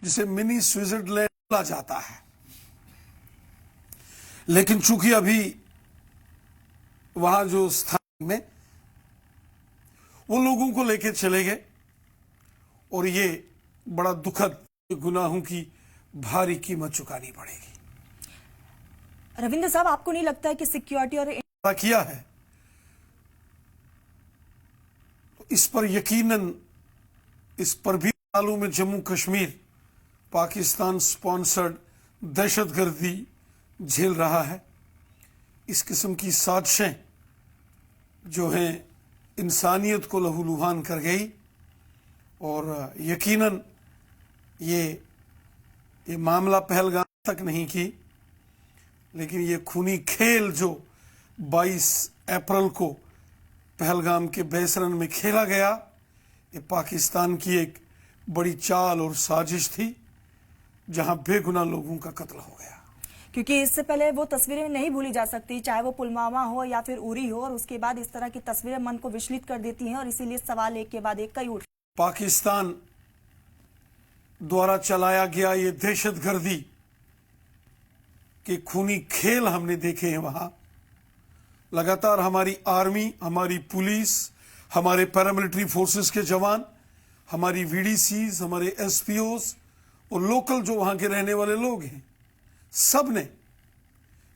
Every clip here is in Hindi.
जिसे मिनी स्विट्जरलैंड बोला जाता है। लेकिन चूंकि अभी वहां जो स्थान में वो लोगों को लेके चले गए और ये बड़ा दुखद गुनाहों की भारी कीमत चुकानी पड़ेगी। रविंद्र साहब, आपको नहीं लगता है कि सिक्योरिटी और किया है तो इस पर यकीनन इस पर भी मालूम में जम्मू कश्मीर पाकिस्तान स्पॉन्सर्ड दहशतगर्दी झेल रहा है। इस किस्म की साजिशें जो हैं इंसानियत को लहूलुहान कर गई और यकीनन ये मामला पहलगाम तक नहीं की, लेकिन ये खूनी खेल जो 22 अप्रैल को पहलगाम के बेसरन में खेला गया, ये पाकिस्तान की एक बड़ी चाल और साजिश थी जहां बेगुनाह लोगों का कत्ल हो गया। क्योंकि इससे पहले वो तस्वीरें नहीं भूली जा सकती, चाहे वो पुलवामा हो या फिर उरी हो, और उसके बाद इस तरह की तस्वीरें मन को विचलित कर देती हैं और इसीलिए सवाल एक के बाद एक कई उठ। पाकिस्तान द्वारा चलाया गया ये दहशतगर्दी के खूनी खेल हमने देखे हैं। वहां लगातार हमारी आर्मी, हमारी पुलिस, हमारे पैरामिलिट्री फोर्सेस के जवान, हमारी वीडीसीज, हमारे एसपीओस और लोकल जो वहां के रहने वाले लोग हैं, सब ने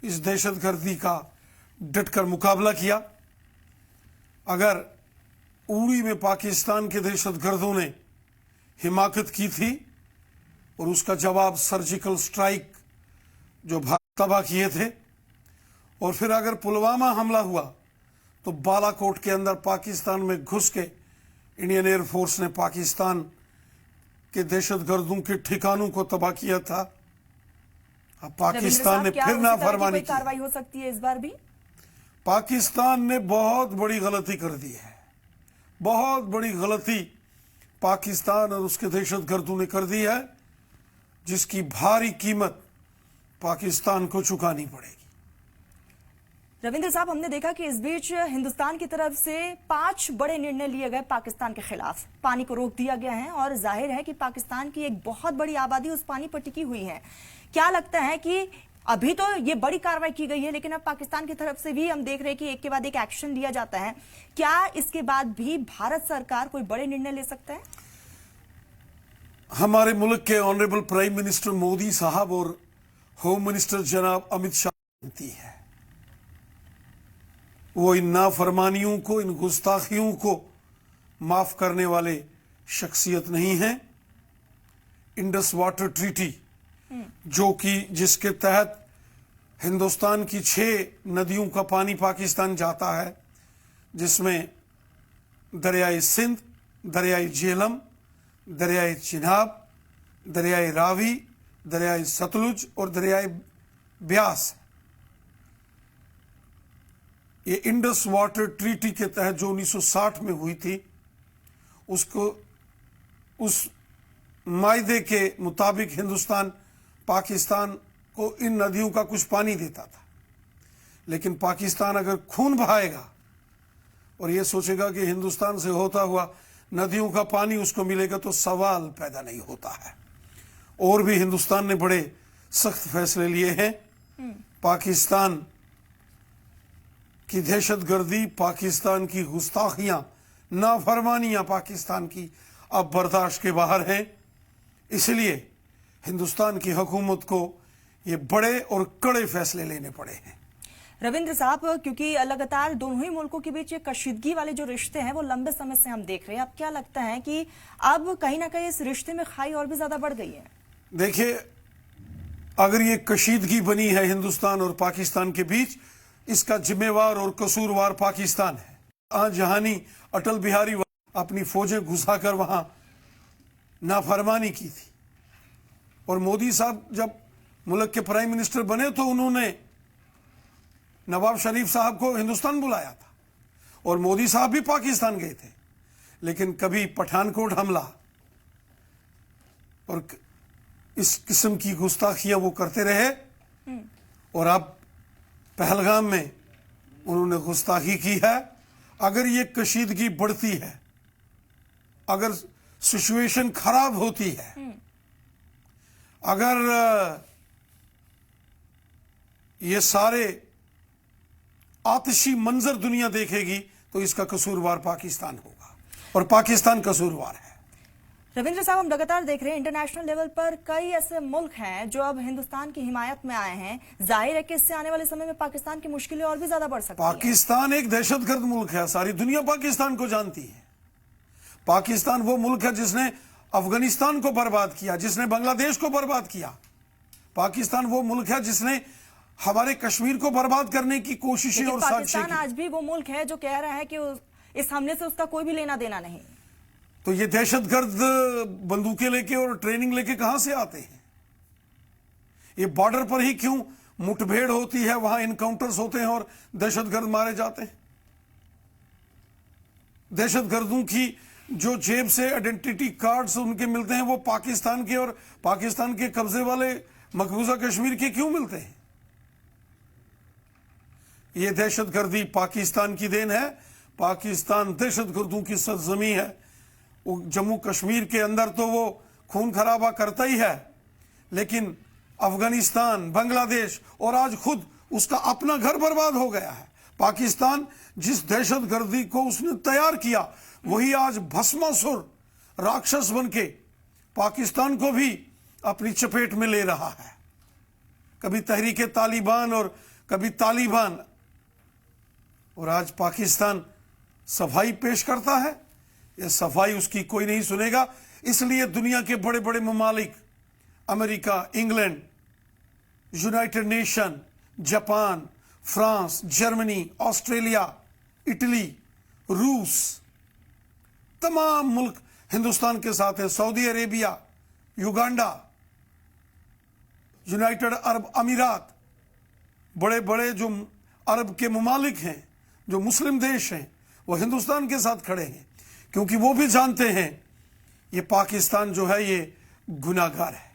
इस दहशतगर्दी का डटकर मुकाबला किया। अगर उड़ी में पाकिस्तान के दहशतगर्दों ने हिमाकत की थी और उसका जवाब सर्जिकल स्ट्राइक जो भारत तबाह किए थे, और फिर अगर पुलवामा हमला हुआ तो बालाकोट के अंदर पाकिस्तान में घुस के इंडियन एयरफोर्स ने पाकिस्तान के दहशतगर्दों के ठिकानों को तबाह किया था। अब पाकिस्तान ने फिर नाफरमानी की। कार्रवाई हो सकती है इस बार भी? पाकिस्तान ने बहुत बड़ी गलती कर दी है, बहुत बड़ी गलती पाकिस्तान और उसके दहशतगर्दों ने कर दी है, जिसकी भारी कीमत पाकिस्तान को चुकानी पड़ेगी। रविंद्र साहब, हमने देखा कि इस बीच हिंदुस्तान की तरफ से 5 बड़े निर्णय लिए गए पाकिस्तान के खिलाफ। पानी को रोक दिया गया है और जाहिर है कि पाकिस्तान की एक बहुत बड़ी आबादी उस पानी पर टिकी हुई है। क्या लगता है कि अभी तो ये बड़ी कार्रवाई की गई है, लेकिन अब पाकिस्तान की तरफ से भी हम देख रहे हैं कि एक के बाद एक एक्शन लिया जाता है। क्या इसके बाद भी भारत सरकार कोई बड़े निर्णय ले सकता है? हमारे मुल्क के ऑनरेबल प्राइम मिनिस्टर मोदी साहब और होम मिनिस्टर जनाब अमित शाह जानती है, वो इन नाफरमानियों को, इन गुस्ताखियों को माफ करने वाले शख्सियत नहीं है। इंडस वाटर ट्रीटी जो कि जिसके तहत हिंदुस्तान की 6 नदियों का पानी पाकिस्तान जाता है, जिसमें दरियाई सिंध, दरियाई झेलम, दरियाई चिनाब, दरियाई रावी, दरियाई सतलुज और दरियाई ब्यास। ये इंडस वाटर ट्रीटी के तहत जो 1960 में हुई थी, उस मायदे के मुताबिक हिंदुस्तान पाकिस्तान को इन नदियों का कुछ पानी देता था। लेकिन पाकिस्तान अगर खून बहाएगा और ये सोचेगा कि हिंदुस्तान से होता हुआ नदियों का पानी उसको मिलेगा, तो सवाल पैदा नहीं होता है। और भी हिंदुस्तान ने बड़े सख्त फैसले लिए हैं। पाकिस्तान की दहशतगर्दी, पाकिस्तान की गुस्ताखियां, नाफरमानियां पाकिस्तान की अब बर्दाश्त के बाहर हैं। इसलिए हिंदुस्तान की हुकूमत को ये बड़े और कड़े फैसले लेने पड़े हैं। रविंद्र साहब, क्योंकि लगातार दोनों ही मुल्कों के बीच ये कशीदगी वाले जो रिश्ते हैं वो लंबे समय से हम देख रहे हैं, अब क्या लगता है कि अब कहीं ना कहीं इस रिश्ते में खाई और भी ज्यादा बढ़ गई है? देखिए, अगर ये कशीदगी बनी है हिंदुस्तान और पाकिस्तान के बीच, इसका जिम्मेवार और कसूरवार पाकिस्तान है। आज जहानी अटल बिहारी अपनी फौजें घुसाकर वहां नाफरमानी की थी, और मोदी साहब जब मुल्क के प्राइम मिनिस्टर बने तो उन्होंने नवाब शरीफ साहब को हिंदुस्तान बुलाया था, और मोदी साहब भी पाकिस्तान गए थे। लेकिन कभी पठानकोट हमला और इस किस्म की गुस्ताखियां वो करते रहे, और अब पहलगाम में उन्होंने गुस्ताखी की है। अगर ये कशीदगी बढ़ती है, अगर सिचुएशन खराब होती है, अगर ये सारे आतिशी मंजर दुनिया देखेगी तो इसका कसूरवार पाकिस्तान होगा और पाकिस्तान कसूरवार है। रविंद्र साहब, हम लगातार देख रहे हैं इंटरनेशनल लेवल पर कई ऐसे मुल्क हैं जो अब हिंदुस्तान की हिमायत में आए हैं। जाहिर है कि इससे आने वाले समय में पाकिस्तान की मुश्किलें और भी ज्यादा बढ़ सकती हैं। पाकिस्तान एक दहशतगर्द मुल्क है, सारी दुनिया पाकिस्तान को जानती है। पाकिस्तान वो मुल्क है जिसने अफगानिस्तान को बर्बाद किया, जिसने बांग्लादेश को बर्बाद किया। पाकिस्तान वो मुल्क है जिसने हमारे कश्मीर को बर्बाद करने की कोशिशें और साजिशें पाकिस्तान की। आज भी वो मुल्क है जो कह रहा है कि इस हमले से उसका कोई भी लेना देना नहीं। तो ये दहशतगर्द बंदूकें लेके और ट्रेनिंग लेके कहां से आते हैं? ये बॉर्डर पर ही क्यों मुठभेड़ होती है, वहां इनकाउंटर्स होते हैं और दहशतगर्द मारे जाते हैं? दहशतगर्दों की जो जेब से आइडेंटिटी कार्ड्स उनके मिलते हैं वो पाकिस्तान के और पाकिस्तान के कब्जे वाले मकबूजा कश्मीर के क्यों मिलते हैं? ये दहशतगर्दी पाकिस्तान की देन है। पाकिस्तान दहशतगर्दों की सरजमी है। वो जम्मू कश्मीर के अंदर तो वो खून खराबा करता ही है, लेकिन अफगानिस्तान, बांग्लादेश और आज खुद उसका अपना घर बर्बाद हो गया है। पाकिस्तान जिस दहशतगर्दी को उसने तैयार किया वही आज भस्मासुर राक्षस बन के पाकिस्तान को भी अपनी चपेट में ले रहा है। कभी तहरीके तालिबान और कभी तालिबान, और आज पाकिस्तान सफाई पेश करता है। यह सफाई उसकी कोई नहीं सुनेगा। इसलिए दुनिया के बड़े बड़े ममालिक, America, England, United nation, Japan, France, Germany, Australia, Italy, रूस, तमाम मुल्क हिंदुस्तान के साथ है। Saudi Arabia, Uganda, United Arab अमीरात, बड़े बड़े जो अरब के ममालिक हैं, जो मुस्लिम देश हैं, वो हिंदुस्तान के साथ खड़े हैं, क्योंकि वो भी जानते हैं ये पाकिस्तान जो है ये गुनाहगार है।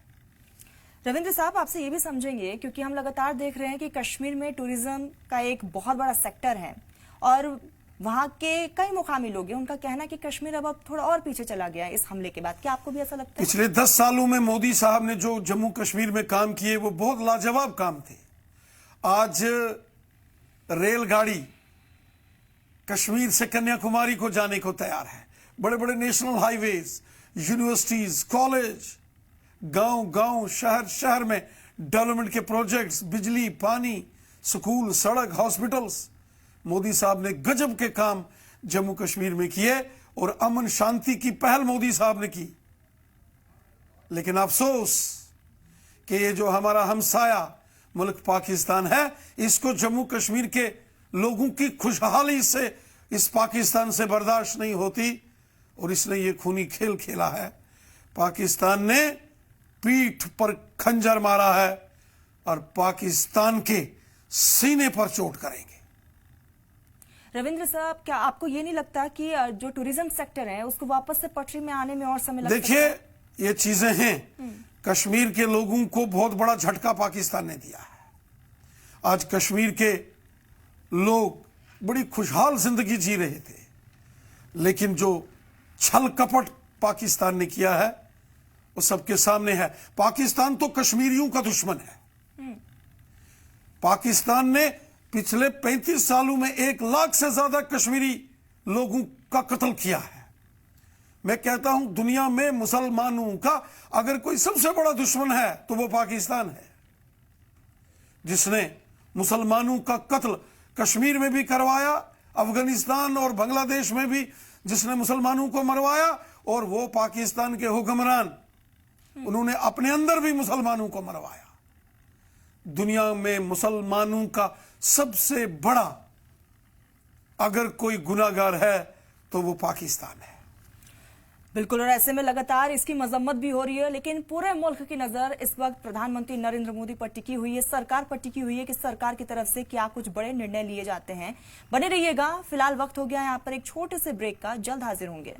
रविंद्र साहब, आपसे ये भी समझेंगे क्योंकि हम लगातार देख रहे हैं कि कश्मीर में टूरिज्म का एक बहुत बड़ा सेक्टर है और वहां के कई मुकामी लोग हैं, उनका कहना है कि कश्मीर अब थोड़ा और पीछे चला गया है इस हमले के बाद। क्या आपको भी ऐसा लगता है? पिछले 10 सालों में मोदी साहब ने जो जम्मू कश्मीर में काम किए वो बहुत लाजवाब काम थे। आज रेलगाड़ी कश्मीर से कन्याकुमारी को जाने को तैयार है। बड़े बड़े नेशनल हाईवेज, यूनिवर्सिटीज, कॉलेज, गांव गांव, शहर शहर में डेवलपमेंट के प्रोजेक्ट्स, बिजली, पानी, स्कूल, सड़क, हॉस्पिटल्स, मोदी साहब ने गजब के काम जम्मू कश्मीर में किए और अमन शांति की पहल मोदी साहब ने की। लेकिन अफसोस कि ये जो हमारा हमसाया मुल्क पाकिस्तान है, इसको जम्मू कश्मीर के लोगों की खुशहाली से इस पाकिस्तान से बर्दाश्त नहीं होती और इसने ये खूनी खेल खेला है। पाकिस्तान ने पीठ पर खंजर मारा है और पाकिस्तान के सीने पर चोट करेंगे। रविंद्र साहब, क्या आपको ये नहीं लगता कि जो टूरिज्म सेक्टर है उसको वापस से पटरी में आने में और समय लग सकता है? देखिए, ये चीजें हैं, कश्मीर के लोगों को बहुत बड़ा झटका पाकिस्तान ने दिया है। आज कश्मीर के लोग बड़ी खुशहाल जिंदगी जी रहे थे, लेकिन जो छल कपट पाकिस्तान ने किया है वो सबके सामने है। पाकिस्तान तो कश्मीरियों का दुश्मन है। पाकिस्तान ने पिछले 35 सालों में 1 लाख से ज्यादा कश्मीरी लोगों का कत्ल किया है। मैं कहता हूं दुनिया में मुसलमानों का अगर कोई सबसे बड़ा दुश्मन है तो वो पाकिस्तान है, जिसने मुसलमानों का कत्ल कश्मीर में भी करवाया, अफगानिस्तान और बांग्लादेश में भी जिसने मुसलमानों को मरवाया, और वो पाकिस्तान के हुक्मरान, उन्होंने अपने अंदर भी मुसलमानों को मरवाया। दुनिया में मुसलमानों का सबसे बड़ा अगर कोई गुनाहगार है तो वो पाकिस्तान है। बिल्कुल, और ऐसे में लगातार इसकी मजम्मत भी हो रही है, लेकिन पूरे मुल्क की नजर इस वक्त प्रधानमंत्री नरेंद्र मोदी पर टिकी हुई है, सरकार पर टिकी हुई है कि सरकार की तरफ से क्या कुछ बड़े निर्णय लिए जाते हैं। बने रहिएगा। फिलहाल वक्त हो गया है यहाँ पर एक छोटे से ब्रेक का, जल्द हाजिर होंगे।